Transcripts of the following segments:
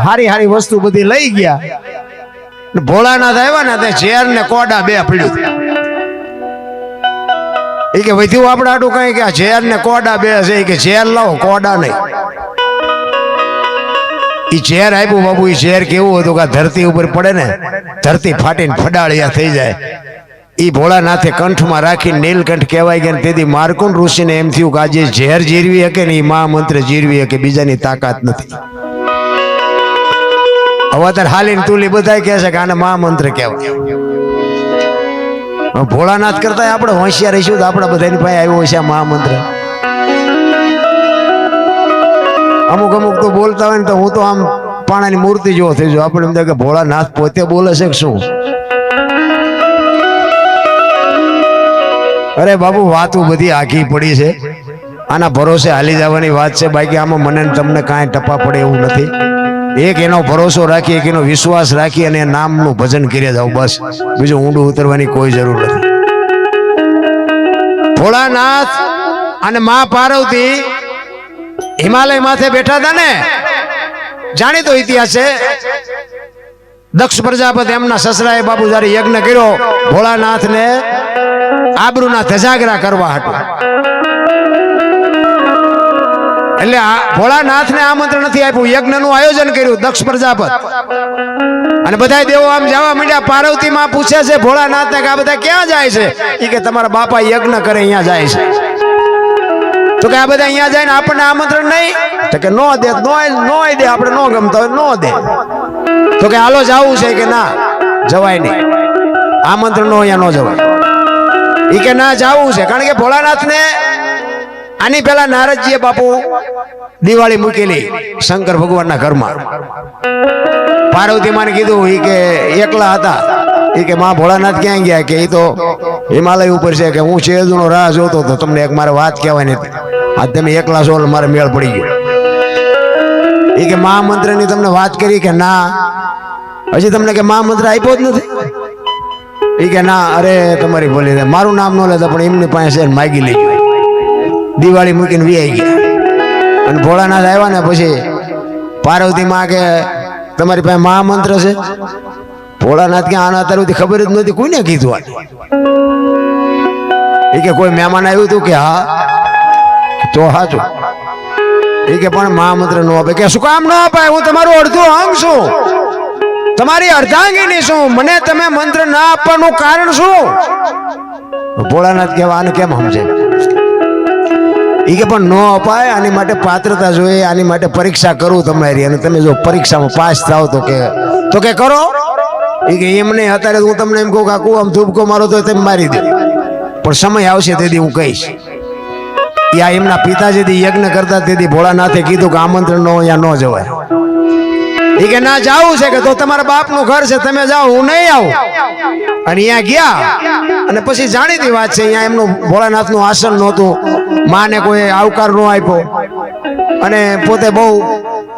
હારી હારી વસ્તુ બધી લઈ ગયા. ભોળાનાથ આવ્યા ને તે ઝેર ને કોડા બે પડ્યું. એ કે વધ્યું આપણે આટું કઈ કે ઝેર ને કોડા બે છે કે ઝેર લાવો કોડા નહીં. ઈ ઝેર આપ્યું બાબુ. ઈ ઝેર કેવું હતું કે ધરતી ઉપર પડે ને ધરતી ફાટીને ફડાળિયા થઈ જાય. ઈ ભોળાનાથે કંઠમાં રાખીને નીલકંઠ કહેવાય ગયા. તેથી માર્કુંડ ઋષિને એમ થયું કે આજે ઝેર જીરવી શકે ને એ મહામંત્ર જીરવી શકે, બીજાની તાકાત નથી. હવે તાર હાલીને તુલી બધા કહે છે કે આને મહામંત્ર કહેવાય. ભોળાનાથ કરતા આપણે હોશિયાર રહીશું તો આપણા બધાની પાસે આવ્યો છે આ મહામંત્ર. અમુક અમુક તો બોલતા હોય ને તો હું તો આમ પાણાની મૂર્તિ જેવો થઈ જાઉં. આપણે એમ થાય કે ભોળાનાથ પોતે બોલે છે કે શું? અરે બાબુ વાતો બધી આખી પડી છે. આના ભરોસે હાલી જવાની વાત છે. બાકી આમાં મને તમને કાંઈ ટપા પડે એવું નથી. એક એનો ભરોસો રાખી, એક એનો વિશ્વાસ રાખી અને નામનું ભજન કરી જાવ બસ. બીજું ઊંડું ઉતરવાની કોઈ જરૂર નથી. ભોળાનાથ અને મા પાર્વતી હિમાલય માથે બેઠા હતા ને. જાણીતો ઇતિહાસ છે. દક્ષ પ્રજાપતિ એમના સસરાએ બાબુ જયારે યજ્ઞ કર્યો ભોળાનાથને આબરૂના ધજાગરા કરવા હતું. એટલે ભોળાનાથને આમંત્રણ નથી આપ્યું. યજ્ઞનું આયોજન કર્યું દક્ષ પ્રજાપત. અને બધા દેવો આમ જવા માંડ્યા. પાર્વતી માં પૂછે છે ભોળાનાથને કે આ બધા ક્યાં જાય છે? એ કે તમારા બાપા યજ્ઞ કરે અહીંયા જાય છે. તો કે આ બધા અહીંયા જાય ને આપણને આમંત્રણ નહીં? તો કે નો દે, નો દે, આપણે નો ગમતા હોય નો દે. તો કે હાલો જવું છે કે ના જવાય નહીં, આમંત્રણ નો અહીંયા નો જવાય. એ કે ના જવું છે. કારણ કે ભોળાનાથને આની પેલા નારદજીએ બાપુ દિવાળી મૂકેલી શંકર ભગવાનના ઘરમાં. પાર્વતી માને કીધું એ કે એકલા હતા. એ કે માં ભોળાનાથ ક્યાં ગયા? કે એ તો હિમાલય ઉપર છે. કે હું શેરદુનો રાહ જોતો હતો, તમને એક મારે વાત કહેવાની હતી. આજ તમે એકલા છો મારે મેળ પડી ગયો. એ કે મહામંત્ર ની તમને વાત કરી? કે ના, હજી તમને કે મહામંત્ર આપ્યો જ નથી. એ કે ના, અરે તમારી ભૂલી મારું નામ ન લેતા પણ એમની પાસે માગી લઈ ગયો. દિવાળી મૂકીને વી ગયા. અને ભોળાનાથ આવ્યા ને પછી પાર્વતી માં કે તમારી પાસે મહામંત્ર છે? ભોળાનાથ કે આના અત્યાર સુધી ખબર જ નથી, કોઈને કીધું? એ કે કોઈ મહેમાન આવ્યું હતું? કે હા. તો સાચું. એ કે પણ મહામંત્ર નો આપે. કે શું કામ ન અપાય? હું તમારું અડધું અંગ છું, તમારી અર્ધાંગીની છું. મને તમે મંત્ર ના આપવાનું કારણ શું? ભોળાનાથ કહેવા આને કેમ સમજે? એ કે પણ નો અપાય, આની માટે પાત્રતા જોઈએ, આની માટે પરીક્ષા કરું તમારી. અને તમે જો પરીક્ષામાં પાસ થાવ તો કે કરો. એ કે એમ નહીં, અત્યારે હું તમને એમ કહું કે આમ ધૂપકો મારો તો તમે મારી દે. પણ સમય આવશે તેથી હું કહીશ. યા એમના પિતાજીથી યજ્ઞ કરતા તેથી ભોળાનાથે કીધું કે આમંત્રણ નો અહીંયા ન જવાય. એ કે ના જાવું છે. કે તો તમારા બાપનું ઘર છે, તમે જાઓ, હું નહીં આવું. અને અહીંયા ગયા. અને પછી જાણીતી વાત છે, અહીંયા એમનું ભોળાનાથનું આસન નહોતું. માને કોઈ આવકાર ન આપ્યો. અને પોતે બહુ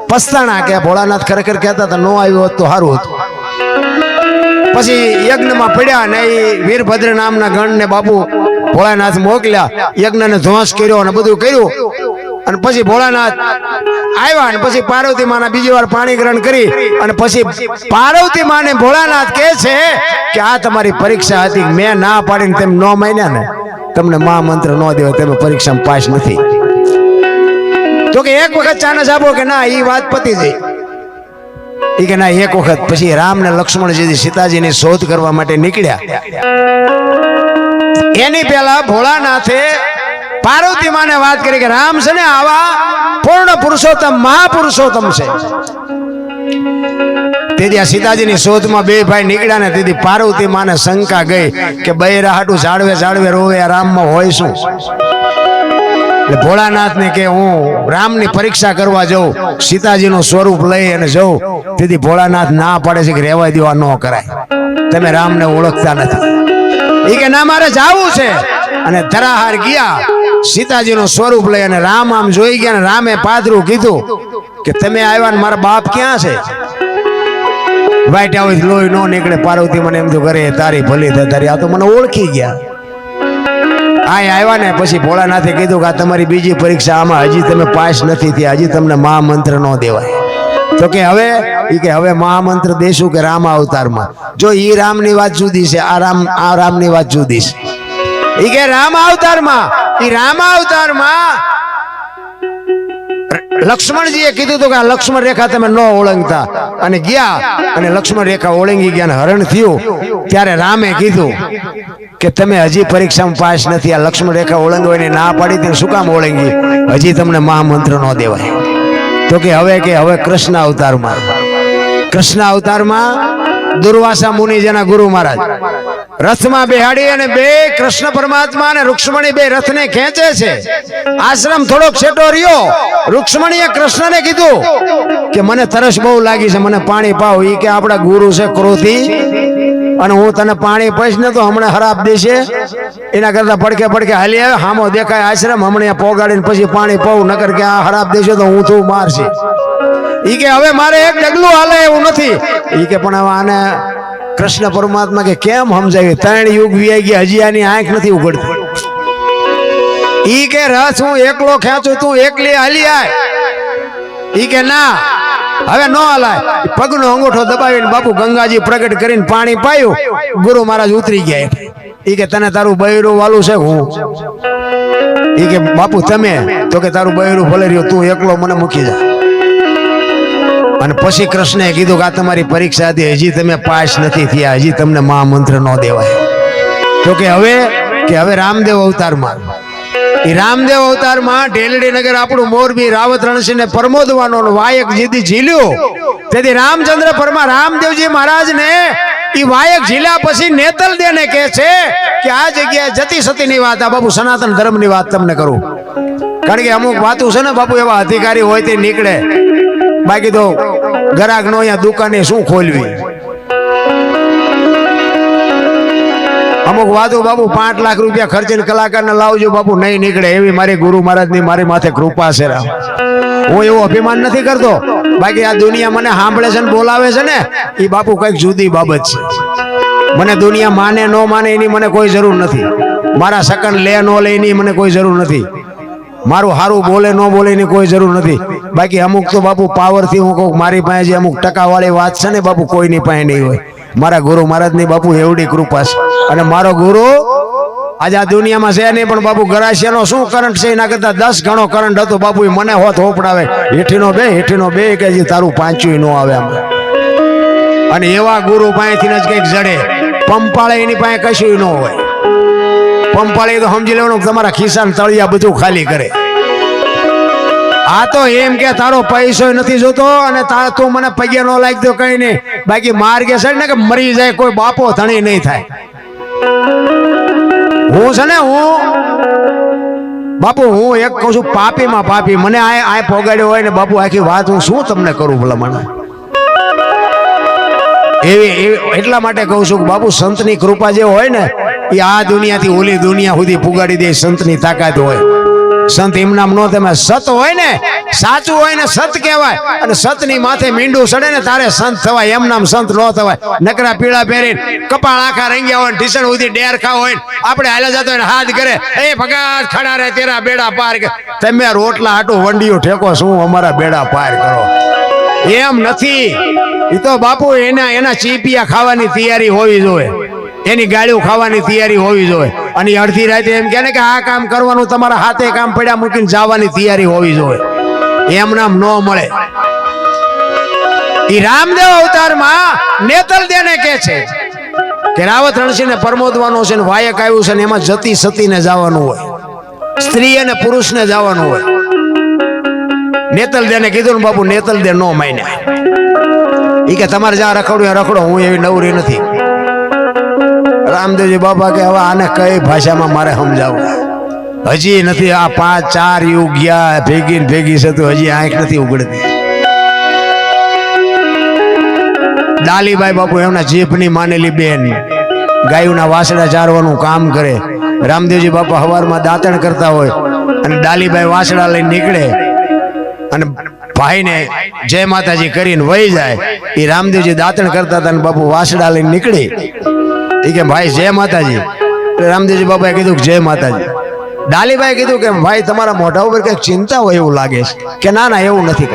પસ્તાણા કે ભોળાનાથ ખરેખર કહેતા હતા નો આવ્યો હોત તો સારું હતું. પછી યજ્ઞમાં પડ્યા ને એ વીરભદ્ર નામના ગણને બાપુ ભોળાનાથ મોકલ્યા. યજ્ઞને ધ્વંસ કર્યો અને બધું કર્યું. અને પછી ભોળાનાથ આવ્યા. અને પછી પાર્વતી માના બીજી વાર પાણી ગ્રહણ કરી. અને પછી પાર્વતી માને ભોળાનાથ કહે છે કે આ તમારી પરીક્ષા હતી. મેં ના પાડીને તેમ ન માન્યા ને, તમને મહામંત્ર ન દેવા, તમે પરીક્ષામાં પાસ નથી. તો કે એક વખત ચાને જાબો કે ના, એ વાત પતી ગઈ. એ કે ના, એક વખત. પછી રામ ને લક્ષ્મણજી સીતાજીની શોધ કરવા માટે નીકળ્યા. એની પેલા ભોળાનાથે પાર્વતી માને વાત કરી કે રામ છે ને આવા પૂર્ણ પુરુષોત્તમ મહાપુરુષોત્તમ છે. તેથી આ સીતાજીની શોધમાં બે ભાઈ નીકળ્યા ને તેથી પાર્વતી માને શંકા ગઈ કે બૈરા હાટું જાળવે જાળવે રોવે આ રામમાં હોય શું? એટલે ભોળાનાથ ને કે હું રામની પરીક્ષા કરવા જાઉં, સીતાજીનું સ્વરૂપ લઈ અને જાઉં. તેથી ભોળાનાથ ના પાડે છે કે રહેવા દેવા ન કરાય, તમે રામને ઓળખતા નથી. એ કે ના, મારે જાવું છે. અને ધરાહાર ગયા. સીતાજીનું સ્વરૂપ લઈ અને રામ આમ જોઈ ગયા. ને રામે પાદરું કીધું કે તમે આવ્યા ને મારા બાપ ક્યાં છે? વાઈટ આવે લોહી નો નીકળે. પાર્વતી મને એમ તો કરે તારી ભલી થાય તારી. આ તો મને ઓળખી ગયા. આવ્યા ને પછી ભોળાનાથે કીધું કે આ તમારી બીજી પરીક્ષા, આમાં હજી તમે પાસ નથી થયા, હજી તમને મહામંત્ર ન દેવાય. તો કે હવે મહામંત્ર દેશું કે રામ અવતારમાં. જો ઈ રામની વાત જુદી છે, આ રામની વાત જુદી છે. ઈ કે રામ અવતારમાં લક્ષ્મણજીએ કીધું હતું કે આ લક્ષ્મણ રેખા તમે ન ઓળંગતા, અને ગયા અને લક્ષ્મણ રેખા ઓળંગી ગયા, હરણ થયું. ત્યારે રામે કીધું કે તમે હજી પરીક્ષામાં પાસ નથી, આ લક્ષ્મણ રેખા ઓળંગવાની ના પાડી તેને શું કામ ઓળંગી, હજી તમને મહામંત્ર ન દેવાય. તો કે હવે કૃષ્ણ અવતારમાં દુર્વાસા મુનિ જેના ગુરુ મહારાજ રથમાં બેહાડી અને બે કૃષ્ણ પરમાત્મા અને રૂક્ષ્મણી બે રથને ખેંચે છે. આશ્રમ થોડોક છેટો રહ્યો. રૂક્ષ્મણીએ કૃષ્ણને કીધું કે મને તરસ બહુ લાગી છે, મને પાણી પાવ. ઈ કે આપણા ગુરુ છે ક્રોધી, અને હું તને પાણી પીશ ને તો હમણાં ખરાબ દેશે, એના કરતા પડકે હાલી આવે, હામો દેખાય આશ્રમ, હમણાં પોગાડીને પછી પાણી પાવું, નકર કે આ ખરાબ દેશે તો હું તું મારશે. ઈ કે હવે મારે એક ડગલું હાલે એવું નથી. ઈ કે પણ હવે આને કૃષ્ણ પરમાત્મા કે કેમ સમજાવી, 3 યુગ વી ગયા, હજી આની આંખ નથી ઉઘડતી. ઈ કે રથ હું એકલો ખેંચું, તું એકલી હાલી આય. ઈ કે ના, હવે નો હલાય. પગનો અંગૂઠો દબાવીને બાપુ ગંગાજી પ્રગટ કરીને પાણી પાયું. ગુરુ મહારાજ ઉતરી ગયા. ઈ કે તને તારું બૈરું વાલું છે હું? ઈ કે બાપુ તમે? તો કે તારું બૈરું ભલે રહ્યો, તું એકલો મને મૂકી જા. અને પછી કૃષ્ણએ કીધું કે આ તમારી પરીક્ષા હતી, હજી તમે પાસ નથી થયા, હજી તમને મહામંત્ર ન દેવાય. તો કે હવે રામદેવ અવતારમાં ઢેલડી નગર આપણું મોરબી રાવત રણસિંહને પરમોદવાનો વાયક જીદી ઝીલ્યું. તેથી રામચંદ્ર રામદેવજી મહારાજને ઈ વાયક ઝીલ્યા પછી નેતલ દેને કહે છે કે આ જગ્યાએ જતી સતીની વાત, આ બાપુ સનાતન ધર્મની વાત તમને કરું. કારણ કે અમુક વાતો છે ને બાપુ, એવા અધિકારી હોય તે નીકળે, બાકી તો ગરાક નો અહીંયા દુકાને શું ખોલવી. અમુક વાતો બાપુ 5 લાખ રૂપિયા ખર્ચીને કલાકારને લાવજો બાપુ, નહીં નીકળે. એવી મારી ગુરુ મહારાજની મારી માથે કૃપા છે. હું એવું અભિમાન નથી કરતો, બાકી આ દુનિયા મને સાંભળે છે ને બોલાવે છે ને, એ બાપુ કઈક જુદી બાબત છે. મને દુનિયા માને ન માને એની મને કોઈ જરૂર નથી. મારા સકન લે ન લે એની મને કોઈ જરૂર નથી. મારું હારું બોલે ન બોલે એની કોઈ જરૂર નથી. બાકી અમુક તો બાપુ પાવરથી હું કહું, મારી પાસે જે અમુક ટકાવાળી વાત છે ને બાપુ, કોઈની પાસે નહીં હોય. મારા ગુરુ મહારાજની બાપુ એવડી કૃપા છે. અને મારો ગુરુ આજે આ દુનિયામાં છે નહીં, પણ બાપુ ગરાસિયાનો શું કરંટ છે એના કરતા 10 ગણો કરંટ હતો બાપુ. મને હોત હોપડાવે, હેઠીનો બે કે હજી તારું 5 ન આવે આમ. અને એવા ગુરુ પાસેથી જ કંઈક જડે. પંપાળે એની પાસે કશું ન હોય. પંપાળી તો સમજી લેવાનું તમારા ખિસ્સાને તળિયા બધું ખાલી કરે. આ તો એમ કે તારો પૈસો નથી જોતો અને તું મને પગે ન લાગતો કઈ નહીં, બાકી માર્ગે છે ને કે મરી જાય કોઈ બાપો ધણી નહીં થાય. હું છે ને બાપુ હું એક કહું છું, પાપીમાં પાપી. મને આ પોગાડ્યો હોય ને બાપુ, આખી વાત હું શું તમને કરું ભલા મને. એવી એટલા માટે કહું છું કે બાપુ સંતની કૃપા જે હોય ને, એ આ દુનિયાથી ઓલી દુનિયા સુધી પુગાડી દે. સંતની તાકાત હોય. સંત એમ નામ નો તમે સત હોય ને, સાચું હોય ને સત કહેવાય. અને સતની માથે મીંડું ચડે ને તારે સંત થવાય, એમ નામ સંત ન થવાય. નકરા પીળા પહેરીને કપાળ આખા રંગ્યા હોય, ઢીસણ સુધી ડેર ખા હોય, આપણે હાલ્યા જતો હોય હાથ કરે, એ ભગત ખડા રે તેરા બેડા પાર. તમે રોટલા હાટું વંડીયું ઠેકો, શું અમારા બેડા પાર કરો? એમ નથી. એ તો બાપુ એના ચીપિયા ખાવાની તૈયારી હોવી જોઈએ, એની ગાળીઓ ખાવાની તૈયારી હોવી જોઈએ. અને અડધી રાતે એમ કે ને કે આ કામ કરવાનું, તમારા હાથે કામ પડ્યા મૂકીને જવાની તૈયારી હોવી જોઈએ. એમ નામ ન મળે. ઈ રામદેવ અવતારમાં નેતલ દેને કે છે કે રાવત રણસિંહને પરમોદવાનો છે ને વાયક આવ્યું છે ને એમાં જતી સતીને જવાનું હોય, સ્ત્રી અને પુરુષને જવાનું હોય. નેતલ દેને કીધું ને બાપુ, નેતલ દે નો માન્યા. ઈ કે તમારે જ્યાં રખડવું રખડો, હું એવી નવરી નથી. રામદેવજી બાપા કે હવે આને કઈ ભાષામાં મારે સમજાવું? હજી નથી. આ 5-4 યુગ ગયા ભેગી છે તો હજી આંખ નથી ઉગડતી. ડાલીબાઈ બાપુ એમના જીભની માનેલી બેન, ગાયોના વાસડા ચારવાનું કામ કરે. રામદેવજી બાપા સવારમાં દાંતણ કરતા હોય અને ડાલીબાઈ વાસડા લઈને નીકળે અને ભાઈને જય માતાજી કરીને વહી જાય. એ રામદેવજી દાંતણ કરતા હતા ને બાપુ વાસડા લઈને નીકળી. એ કે ભાઈ જય માતાજી. રામદેવજી બાપાએ કીધું કે જય માતાજી. ડાલીબાઈ કીધું કે ભાઈ તમારા મોઢા ઉપર કઈક ચિંતા હોય એવું લાગે છે. કે ના ના એવું નથી.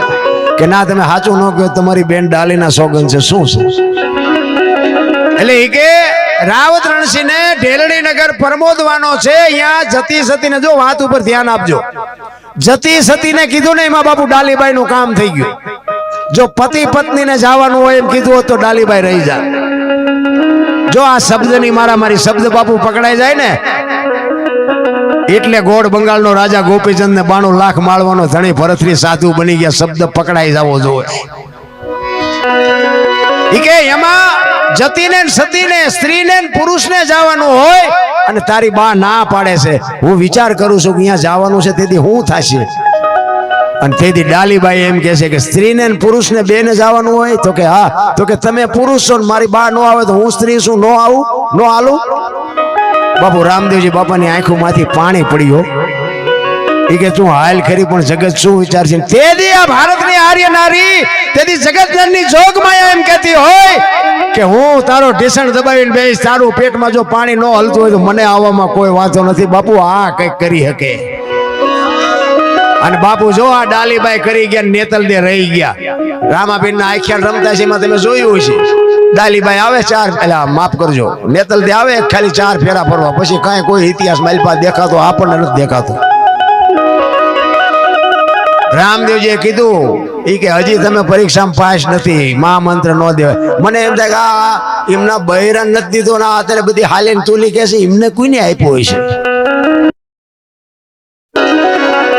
કે ના તમે સાચું ન કહો, તમારી બેન ડાલીના સોગન છે. શું છે? એટલે એ કે રાવત રણસિંહ ને ઢેલડી નગર પ્રમોદવાનો છે. અહીંયા જતી સતીને જો વાત ઉપર ધ્યાન આપજો. જતી સતીને કીધું ને એમાં બાપુ ડાલીબાઈ નું કામ થઈ ગયું. જો પતિ પત્ની ને જવાનું હોય એમ કીધું હોત તો ડાલીબાઈ રહી જાય. જો આ શબ્દની મારી શબ્દ બાપુ પકડાઈ જાય ને એટલે ગોળ બંગાળનો રાજા ગોપીચંદ ને 92 લાખ માળવાનો ધણી ભરતરી સાધુ બની ગયા. શબ્દ પકડાઈ જવો જોઈએ. કે એમાં જતીને સતીને સ્ત્રીને પુરુષને જવાનું હોય અને તારી બા ના પાડે છે. હું વિચાર કરું છું કે અહીંયા જવાનું છે તેથી શું થશે? અને તેથી ડાલીબાઈ એમ કહે છે કે સ્ત્રીને પુરુષને બેને જવાનું હોય તો કે હા, તો કે તમે પુરુષ છો ને મારી બા નો આવે તો હું સ્ત્રી છું, નો આવું, નો હાલું. બાપુ રામદેવજી બાપાની આંખોમાંથી પાણી પડ્યો. એ કે તું હાલ ખરી પણ જગત શું વિચારશે? તેથી આ ભારતની આર્ય નારી તેથી જગતજનની જોગમાયા એમ કહેતી હોય કે હું તારો ઢીસણ દબાવીને બેસ, તારું પેટમાં જો પાણી ન હલતું હોય તો મને આવવામાં કોઈ વાંધો નથી. બાપુ આ કઈક કરી શકે. અને બાપુ જો આ ડાલીબાઈ કરી ગયા, નેતલ દે રહી ગયા. રામાબીન ના આખ્યાન રમતા છે એમાં તમે જોયું છે. ડાલીબાઈ આવે 4, એટલે માફ કરજો, નેતલ દે આવે ખાલી 4 ફેરા ફરવા, પછી કાંઈ કોઈ ઇતિહાસ માલપા દેખાતો આપણને નથી દેખાતો. રામદેવજીએ કીધું ઈ કે હજી તમે પરીક્ષામાં પાસ નથી, મહામંત્ર ન દેવાય. મને એમ થાય કે આ એમના બહેરાન નથી દીધો ને અત્યારે બધી હાલે તુલી કે છે, એમને કોઈને આપ્યો હોય છે.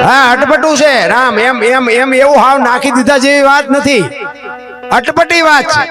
હા અટપટું છે રામ, એમ એમ એમ એવું હાવ નાખી દીધા જેવી વાત નથી, અટપટી વાત છે.